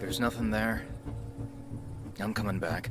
There's nothing there. I'm coming back.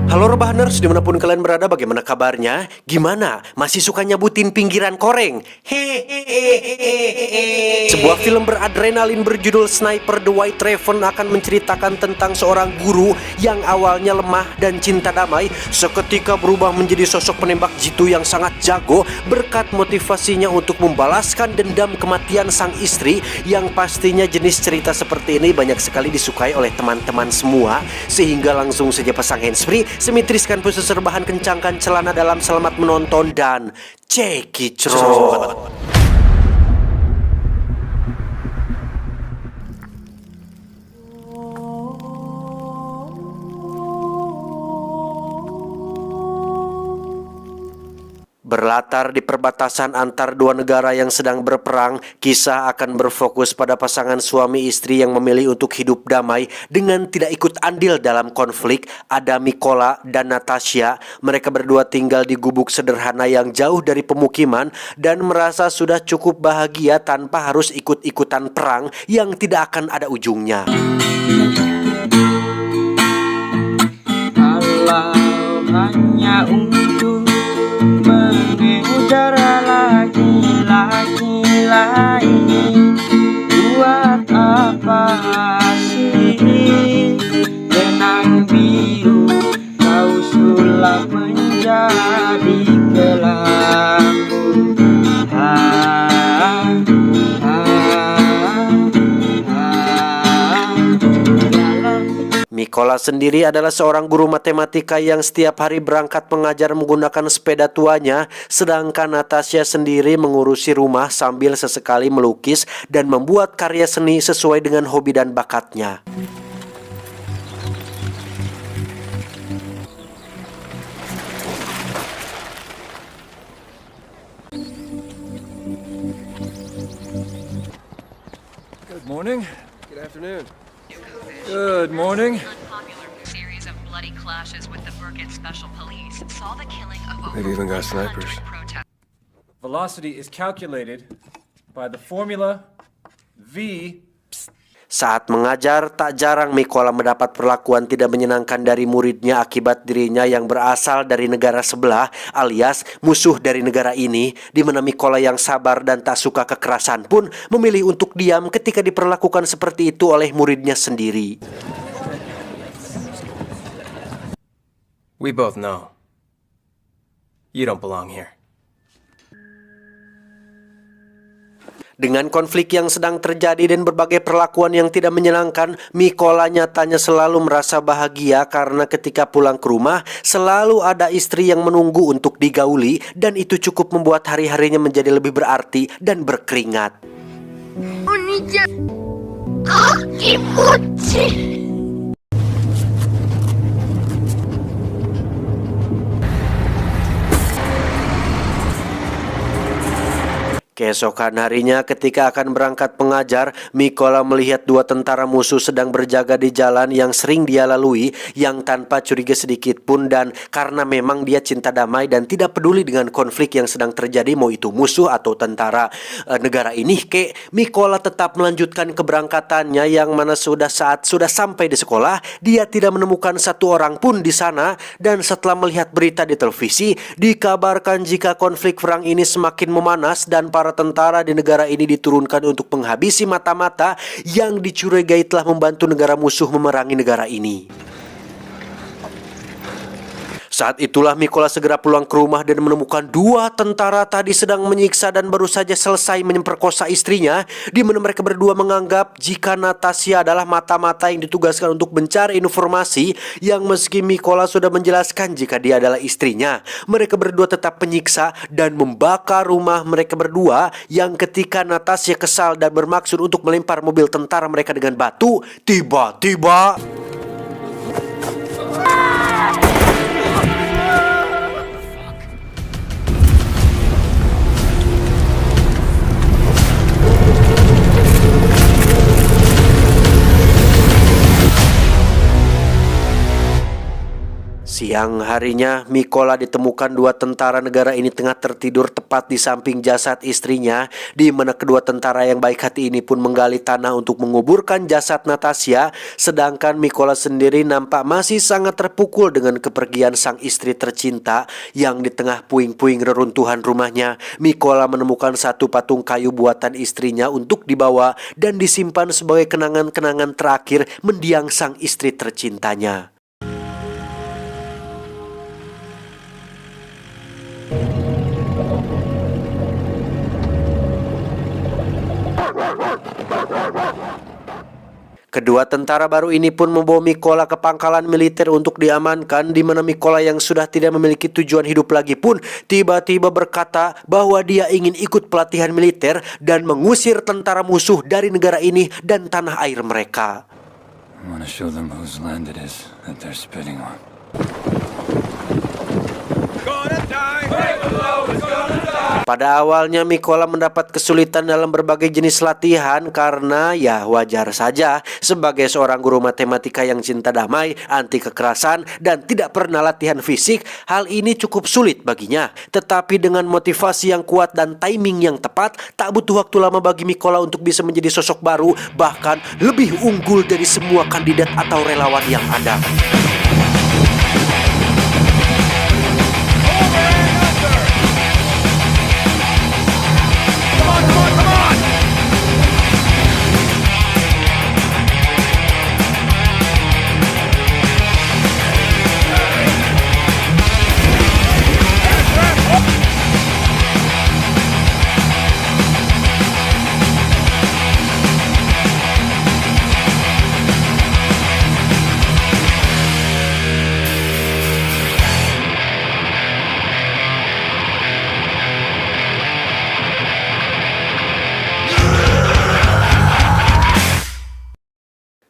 Halo Rebahaners, dimanapun kalian berada, bagaimana kabarnya? Gimana? Masih suka nyabutin pinggiran koreng? Hehehe. Sebuah film beradrenalin berjudul Sniper The White Raven akan menceritakan tentang seorang guru yang awalnya lemah dan cinta damai seketika berubah menjadi sosok penembak jitu yang sangat jago berkat motivasinya untuk membalaskan dendam kematian sang istri, yang pastinya jenis cerita seperti ini banyak sekali disukai oleh teman-teman semua, sehingga langsung saja pasang handsfree, semitriskan pusus rebahan, kencangkan celana dalam, selamat menonton dan cekicrot. Berlatar di perbatasan antar dua negara yang sedang berperang, kisah akan berfokus pada pasangan suami istri yang memilih untuk hidup damai dengan tidak ikut andil dalam konflik. Ada Mikola dan Natasha. Mereka berdua tinggal di gubuk sederhana yang jauh dari pemukiman dan merasa sudah cukup bahagia tanpa harus ikut-ikutan perang yang tidak akan ada ujungnya. Kalau hanya untuk mengejar laki-laki lain, buat apa sih benang biru kau sulap menjadi kelabu? Mikola sendiri adalah seorang guru matematika yang setiap hari berangkat mengajar menggunakan sepeda tuanya, sedangkan Natasha sendiri mengurusi rumah sambil sesekali melukis dan membuat karya seni sesuai dengan hobi dan bakatnya. Good morning. Good afternoon. Good morning. Unpopular series of bloody clashes with the Burkett Special Police saw the killing of over They've even got 100 snipers. protesters. Velocity is calculated by the formula V. Saat mengajar, tak jarang Mikola mendapat perlakuan tidak menyenangkan dari muridnya akibat dirinya yang berasal dari negara sebelah, alias musuh dari negara ini, di mana Mikola yang sabar dan tak suka kekerasan pun memilih untuk diam ketika diperlakukan seperti itu oleh muridnya sendiri. We both know. You don't belong here. Dengan konflik yang sedang terjadi dan berbagai perlakuan yang tidak menyenangkan, Mikola nyatanya selalu merasa bahagia karena ketika pulang ke rumah selalu ada istri yang menunggu untuk digauli, dan itu cukup membuat hari-harinya menjadi lebih berarti dan berkeringat. Keesokan harinya ketika akan berangkat mengajar, Mikola melihat dua tentara musuh sedang berjaga di jalan yang sering dia lalui yang tanpa curiga sedikit pun, dan karena memang dia cinta damai dan tidak peduli dengan konflik yang sedang terjadi, mau itu musuh atau tentara negara ini, Mikola tetap melanjutkan keberangkatannya, yang mana saat sudah sampai di sekolah, dia tidak menemukan satu orang pun di sana, dan setelah melihat berita di televisi, dikabarkan jika konflik perang ini semakin memanas dan para tentara di negara ini diturunkan untuk menghabisi mata-mata yang dicurigai telah membantu negara musuh memerangi negara ini. Saat itulah Mikola segera pulang ke rumah dan menemukan dua tentara tadi sedang menyiksa dan baru saja selesai memperkosa istrinya, di mana mereka berdua menganggap jika Natasha adalah mata-mata yang ditugaskan untuk mencari informasi, yang meski Mikola sudah menjelaskan jika dia adalah istrinya, mereka berdua tetap menyiksa dan membakar rumah mereka berdua, yang ketika Natasha kesal dan bermaksud untuk melempar mobil tentara mereka dengan batu, tiba-tiba Siang harinya, Mikola ditemukan dua tentara negara ini tengah tertidur tepat di samping jasad istrinya, di mana kedua tentara yang baik hati ini pun menggali tanah untuk menguburkan jasad Natasha, sedangkan Mikola sendiri nampak masih sangat terpukul dengan kepergian sang istri tercinta yang di tengah puing-puing reruntuhan rumahnya. Mikola menemukan satu patung kayu buatan istrinya untuk dibawa dan disimpan sebagai kenangan-kenangan terakhir mendiang sang istri tercintanya. Kedua tentara baru ini pun membawa Mikola ke pangkalan militer untuk diamankan, di mana Mikola yang sudah tidak memiliki tujuan hidup lagi pun tiba-tiba berkata bahwa dia ingin ikut pelatihan militer dan mengusir tentara musuh dari negara ini dan tanah air mereka. I want to show them whose land it is that they're spitting on. Pada awalnya Mikola mendapat kesulitan dalam berbagai jenis latihan karena ya wajar saja sebagai seorang guru matematika yang cinta damai, anti kekerasan, dan tidak pernah latihan fisik, hal ini cukup sulit baginya. Tetapi dengan motivasi yang kuat dan timing yang tepat, tak butuh waktu lama bagi Mikola untuk bisa menjadi sosok baru, bahkan lebih unggul dari semua kandidat atau relawan yang ada.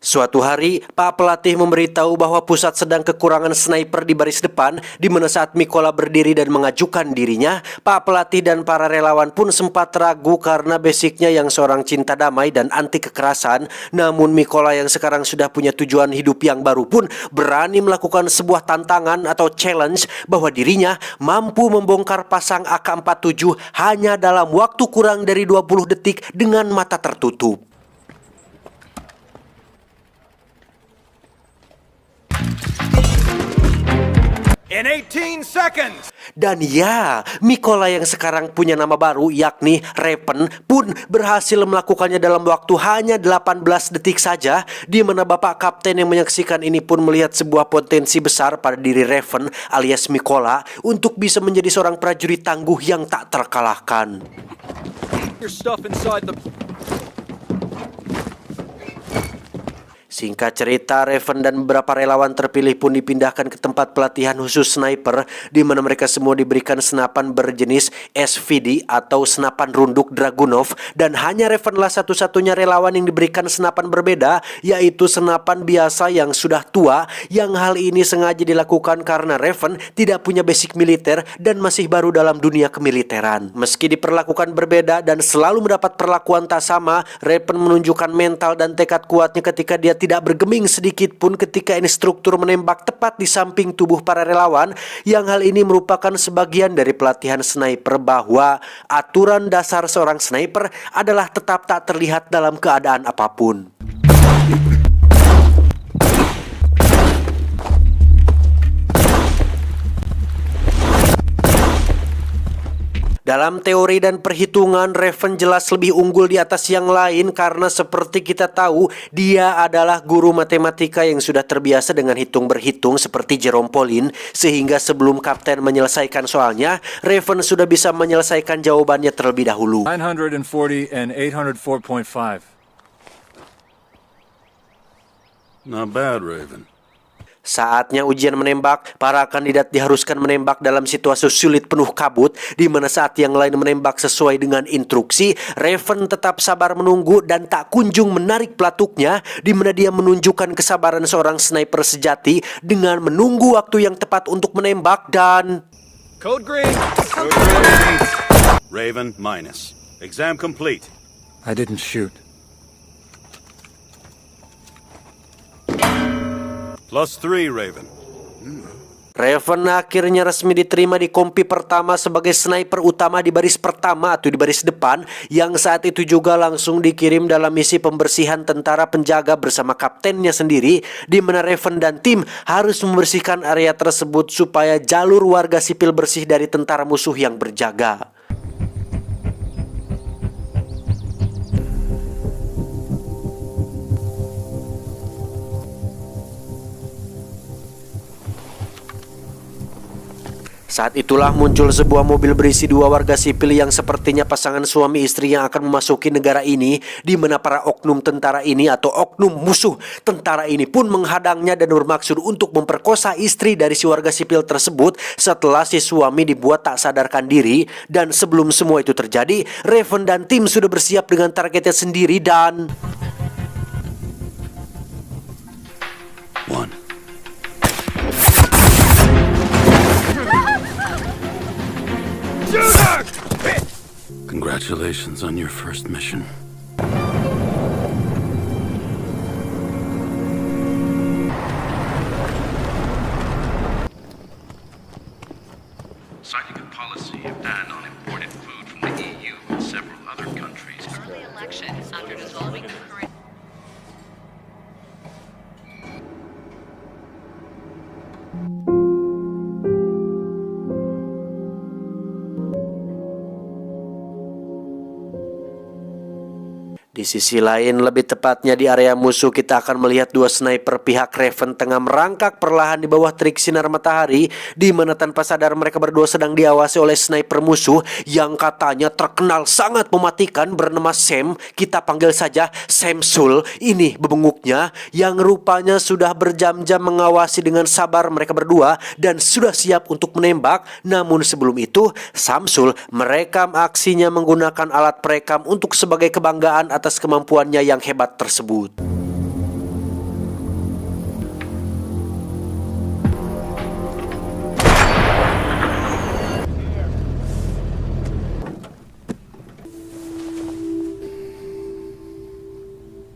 Suatu hari, Pak Pelatih memberitahu bahwa pusat sedang kekurangan sniper di baris depan, di mana saat Mikola berdiri dan mengajukan dirinya, Pak Pelatih dan para relawan pun sempat ragu karena basicnya yang seorang cinta damai dan anti kekerasan. Namun Mikola yang sekarang sudah punya tujuan hidup yang baru pun berani melakukan sebuah tantangan atau challenge bahwa dirinya mampu membongkar pasang AK-47 hanya dalam waktu kurang dari 20 detik dengan mata tertutup. In 18 seconds! Dan ya, Mikola yang sekarang punya nama baru yakni Raven pun berhasil melakukannya dalam waktu hanya 18 detik saja, di mana Bapak Kapten yang menyaksikan ini pun melihat sebuah potensi besar pada diri Raven alias Mikola untuk bisa menjadi seorang prajurit tangguh yang tak terkalahkan. Your stuff inside the... Singkat cerita, Raven dan beberapa relawan terpilih pun dipindahkan ke tempat pelatihan khusus sniper, di mana mereka semua diberikan senapan berjenis SVD atau senapan runduk Dragunov, dan hanya Ravenlah satu-satunya relawan yang diberikan senapan berbeda, yaitu senapan biasa yang sudah tua, yang hal ini sengaja dilakukan karena Raven tidak punya basic militer dan masih baru dalam dunia kemiliteran. Meski diperlakukan berbeda dan selalu mendapat perlakuan tak sama, Raven menunjukkan mental dan tekad kuatnya ketika dia tidak bergeming sedikit pun ketika instruktur menembak tepat di samping tubuh para relawan, yang hal ini merupakan sebagian dari pelatihan sniper bahwa aturan dasar seorang sniper adalah tetap tak terlihat dalam keadaan apapun. Dalam teori dan perhitungan, Raven jelas lebih unggul di atas yang lain karena seperti kita tahu, dia adalah guru matematika yang sudah terbiasa dengan hitung-berhitung seperti Jerome Pauline, sehingga sebelum Kapten menyelesaikan soalnya, Raven sudah bisa menyelesaikan jawabannya terlebih dahulu. 940 and 804.5. Not bad, Raven. Saatnya ujian menembak, para kandidat diharuskan menembak dalam situasi sulit penuh kabut, di mana saat yang lain menembak sesuai dengan instruksi, Raven tetap sabar menunggu dan tak kunjung menarik pelatuknya, di mana dia menunjukkan kesabaran seorang sniper sejati dengan menunggu waktu yang tepat untuk menembak dan... Code green! Raven, minus. Exam complete. I didn't shoot. +3, Raven. Raven akhirnya resmi diterima di kompi pertama sebagai sniper utama di baris pertama atau di baris depan, yang saat itu juga langsung dikirim dalam misi pembersihan tentara penjaga bersama kaptennya sendiri, di mana Raven dan tim harus membersihkan area tersebut supaya jalur warga sipil bersih dari tentara musuh yang berjaga. Saat itulah muncul sebuah mobil berisi dua warga sipil yang sepertinya pasangan suami istri yang akan memasuki negara ini, di mana para oknum tentara ini atau oknum musuh tentara ini pun menghadangnya dan bermaksud untuk memperkosa istri dari si warga sipil tersebut setelah si suami dibuat tak sadarkan diri. Dan sebelum semua itu terjadi, Raven dan tim sudah bersiap dengan targetnya sendiri dan... Congratulations on your first mission. Citing a policy of ban on imported food from the EU and several other countries. Early election after dissolving the current. Di sisi lain, lebih tepatnya di area musuh, kita akan melihat dua sniper pihak Raven tengah merangkak perlahan di bawah terik sinar matahari, di mana tanpa sadar mereka berdua sedang diawasi oleh sniper musuh yang katanya terkenal sangat mematikan bernama Sam. Kita panggil saja Samsul. Ini bebenguknya yang rupanya sudah berjam-jam mengawasi dengan sabar mereka berdua dan sudah siap untuk menembak. Namun sebelum itu, Samsul merekam aksinya menggunakan alat perekam untuk sebagai kebanggaan atas kemampuannya yang hebat tersebut.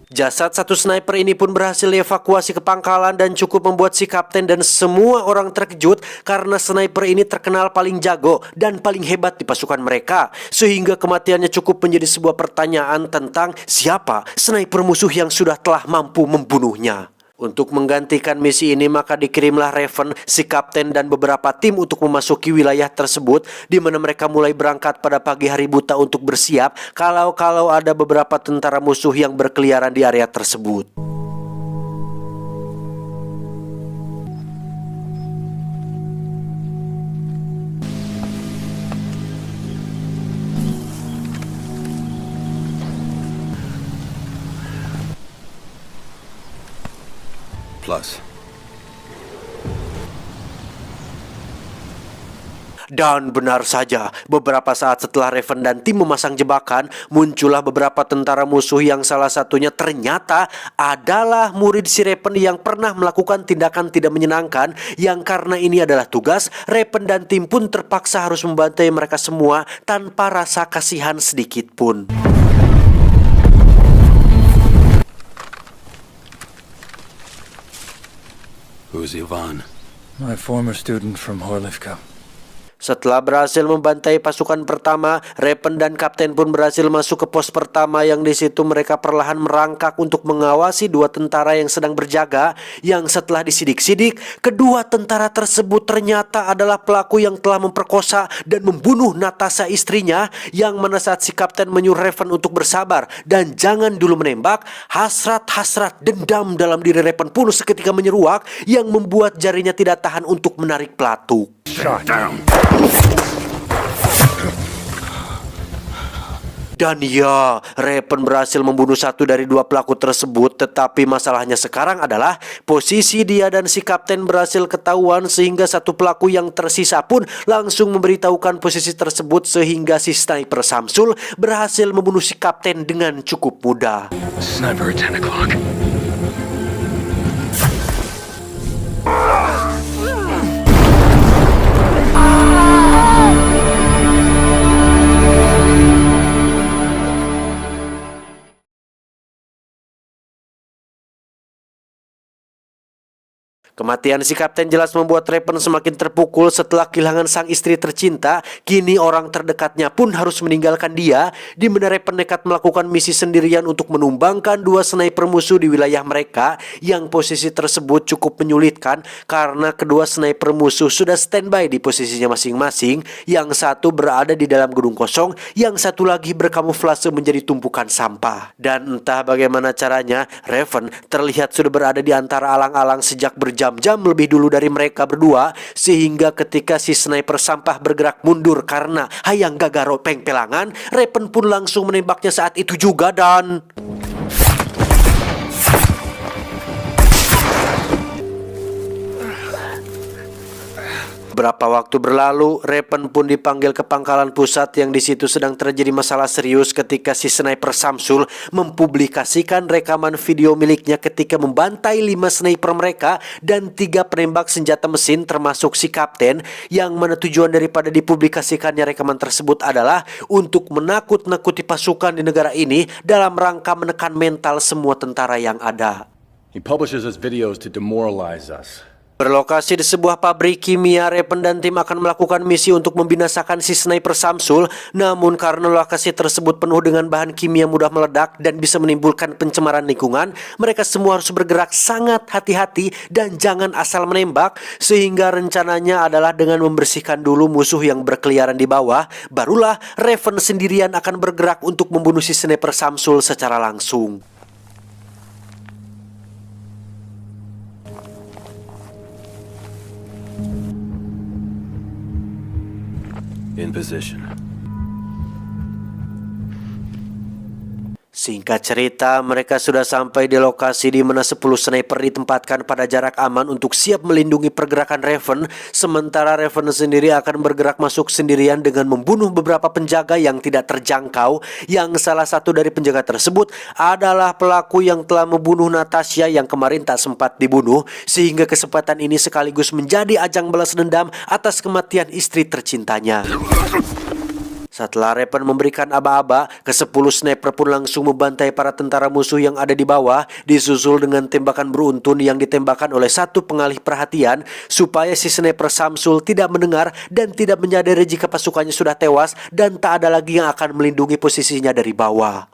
Jasad satu sniper ini pun berhasil dievakuasi ke pangkalan dan cukup membuat si kapten dan semua orang terkejut karena sniper ini terkenal paling jago dan paling hebat di pasukan mereka, sehingga kematiannya cukup menjadi sebuah pertanyaan tentang siapa sniper musuh yang sudah telah mampu membunuhnya. Untuk menggantikan misi ini, maka dikirimlah Raven, si kapten dan beberapa tim untuk memasuki wilayah tersebut, di mana mereka mulai berangkat pada pagi hari buta untuk bersiap kalau ada beberapa tentara musuh yang berkeliaran di area tersebut. Plus. Dan benar saja, beberapa saat setelah Raven dan tim memasang jebakan, muncullah beberapa tentara musuh yang salah satunya ternyata adalah murid si Raven yang pernah melakukan tindakan tidak menyenangkan, yang karena ini adalah tugas, Raven dan tim pun terpaksa harus membantai mereka semua tanpa rasa kasihan sedikit pun. Who's Ivan? My former student from Horlivka. Setelah berhasil membantai pasukan pertama, Raven dan kapten pun berhasil masuk ke pos pertama, yang di situ mereka perlahan merangkak untuk mengawasi dua tentara yang sedang berjaga. Yang setelah disidik-sidik, kedua tentara tersebut ternyata adalah pelaku yang telah memperkosa dan membunuh Natasha, istrinya, yang mana saat si kapten menyuruh Raven untuk bersabar dan jangan dulu menembak, hasrat-hasrat dendam dalam diri Raven pun seketika menyeruak yang membuat jarinya tidak tahan untuk menarik pelatuk. Shut down. Dan ya, Raven berhasil membunuh satu dari dua pelaku tersebut. Tetapi masalahnya sekarang adalah posisi dia dan si kapten berhasil ketahuan, sehingga satu pelaku yang tersisa pun langsung memberitahukan posisi tersebut, sehingga si sniper Samsul berhasil membunuh si kapten dengan cukup mudah. Sniper at 10 o'clock. Kematian si kapten jelas membuat Raven semakin terpukul setelah kehilangan sang istri tercinta. Kini orang terdekatnya pun harus meninggalkan dia, di mana Raven nekat melakukan misi sendirian untuk menumbangkan 2 sniper musuh di wilayah mereka, yang posisi tersebut cukup menyulitkan karena kedua sniper musuh sudah standby di posisinya masing-masing. Yang satu berada di dalam gedung kosong, yang satu lagi berkamuflase menjadi tumpukan sampah. Dan entah bagaimana caranya, Raven terlihat sudah berada di antara alang-alang sejak berjam-jam lebih dulu dari mereka berdua, sehingga ketika si sniper sampah bergerak mundur karena hayang gagaro pengpelangan, Raven pun langsung menembaknya saat itu juga. Dan beberapa waktu berlalu, Raven pun dipanggil ke pangkalan pusat yang di situ sedang terjadi masalah serius ketika si sniper Samsul mempublikasikan rekaman video miliknya ketika membantai 5 sniper mereka dan 3 penembak senjata mesin termasuk si kapten, yang mana tujuan daripada dipublikasikannya rekaman tersebut adalah untuk menakut-nakuti pasukan di negara ini dalam rangka menekan mental semua tentara yang ada. He publishes his videos to demoralize us. Berlokasi di sebuah pabrik kimia, Raven dan tim akan melakukan misi untuk membinasakan si sniper Samsul. Namun karena lokasi tersebut penuh dengan bahan kimia mudah meledak dan bisa menimbulkan pencemaran lingkungan, mereka semua harus bergerak sangat hati-hati dan jangan asal menembak. Sehingga rencananya adalah dengan membersihkan dulu musuh yang berkeliaran di bawah, barulah Raven sendirian akan bergerak untuk membunuh si sniper Samsul secara langsung. In position. Singkat cerita, mereka sudah sampai di lokasi di mana 10 sniper ditempatkan pada jarak aman untuk siap melindungi pergerakan Raven. Sementara Raven sendiri akan bergerak masuk sendirian dengan membunuh beberapa penjaga yang tidak terjangkau. Yang salah satu dari penjaga tersebut adalah pelaku yang telah membunuh Natasha yang kemarin tak sempat dibunuh. Sehingga kesempatan ini sekaligus menjadi ajang balas dendam atas kematian istri tercintanya. Setelah Raven memberikan aba-aba, ke-10 sniper pun langsung membantai para tentara musuh yang ada di bawah, disusul dengan tembakan beruntun yang ditembakkan oleh satu pengalih perhatian supaya si sniper Samsul tidak mendengar dan tidak menyadari jika pasukannya sudah tewas dan tak ada lagi yang akan melindungi posisinya dari bawah.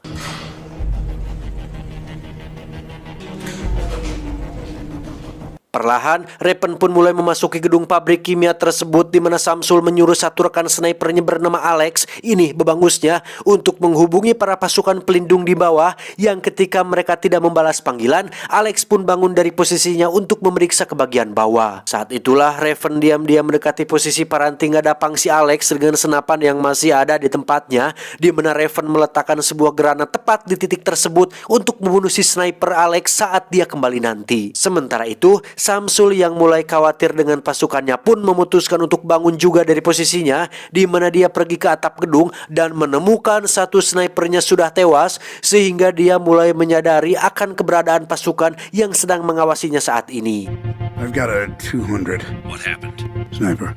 Perlahan, Raven pun mulai memasuki gedung pabrik kimia tersebut di mana Samsul menyuruh satu rekan snipernya bernama Alex, ini bebangusnya, untuk menghubungi para pasukan pelindung di bawah, yang ketika mereka tidak membalas panggilan, Alex pun bangun dari posisinya untuk memeriksa ke bagian bawah. Saat itulah Raven diam-diam mendekati posisi paranting gadapang si Alex dengan senapan yang masih ada di tempatnya, di mana Raven meletakkan sebuah granat tepat di titik tersebut untuk membunuh si sniper Alex saat dia kembali nanti. Sementara itu, Samsul yang mulai khawatir dengan pasukannya pun memutuskan untuk bangun juga dari posisinya, di mana dia pergi ke atap gedung dan menemukan satu snipernya sudah tewas, sehingga dia mulai menyadari akan keberadaan pasukan yang sedang mengawasinya saat ini. I've got a 200. What happened? Sniper.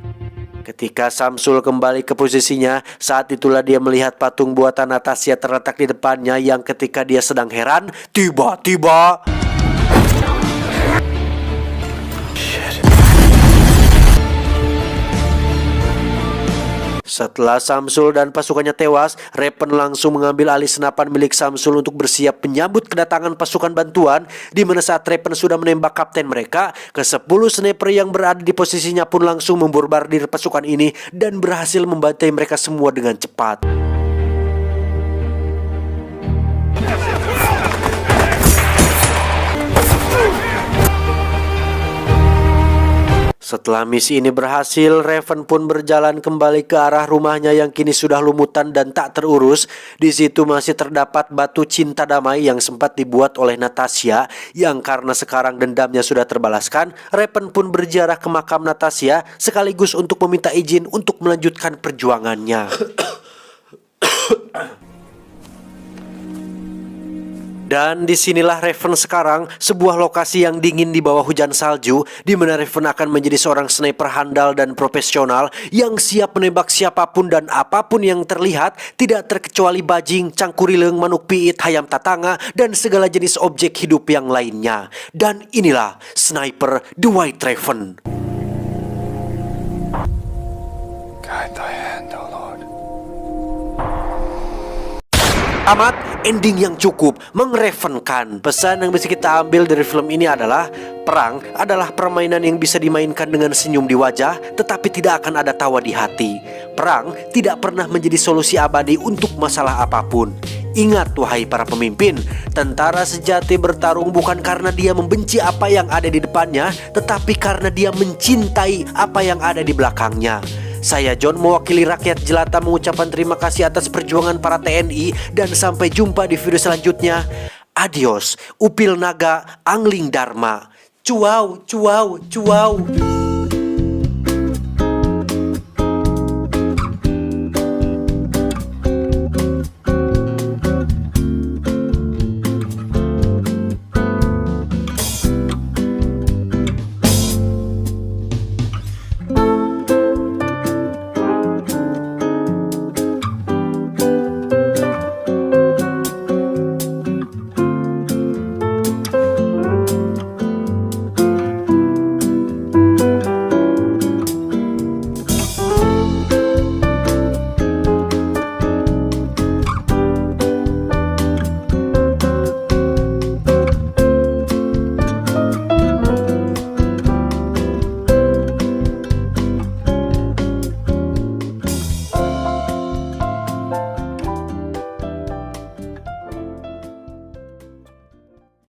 Ketika Samsul kembali ke posisinya, saat itulah dia melihat patung buatan Natasha terletak di depannya, yang ketika dia sedang heran, tiba-tiba setelah Samsul dan pasukannya tewas, Raven langsung mengambil alih senapan milik Samsul untuk bersiap menyambut kedatangan pasukan bantuan, di mana saat Raven sudah menembak kapten mereka, ke-10 sniper yang berada di posisinya pun langsung memborbardir pasukan ini dan berhasil membantai mereka semua dengan cepat. Setelah misi ini berhasil, Raven pun berjalan kembali ke arah rumahnya yang kini sudah lumutan dan tak terurus. Di situ masih terdapat batu cinta damai yang sempat dibuat oleh Natasha, yang karena sekarang dendamnya sudah terbalaskan, Raven pun berziarah ke makam Natasha sekaligus untuk meminta izin untuk melanjutkan perjuangannya. Dan disinilah Raven sekarang, sebuah lokasi yang dingin di bawah hujan salju, di mana Raven akan menjadi seorang sniper handal dan profesional yang siap menembak siapapun dan apapun yang terlihat, tidak terkecuali bajing, cangkurileng, manuk piit, hayam tatanga, dan segala jenis objek hidup yang lainnya. Dan inilah sniper The White Raven. Guide thy hand, O Lord. Tamat, ending yang cukup mengrevenkan. Pesan yang bisa kita ambil dari film ini adalah perang adalah permainan yang bisa dimainkan dengan senyum di wajah, tetapi tidak akan ada tawa di hati. Perang tidak pernah menjadi solusi abadi untuk masalah apapun. Ingat wahai para pemimpin, tentara sejati bertarung bukan karena dia membenci apa yang ada di depannya, tetapi karena dia mencintai apa yang ada di belakangnya. Saya John mewakili rakyat jelata mengucapkan terima kasih atas perjuangan para TNI dan sampai jumpa di video selanjutnya. Adios, Upil Naga, Angling Dharma. Cuau, cuau, cuau.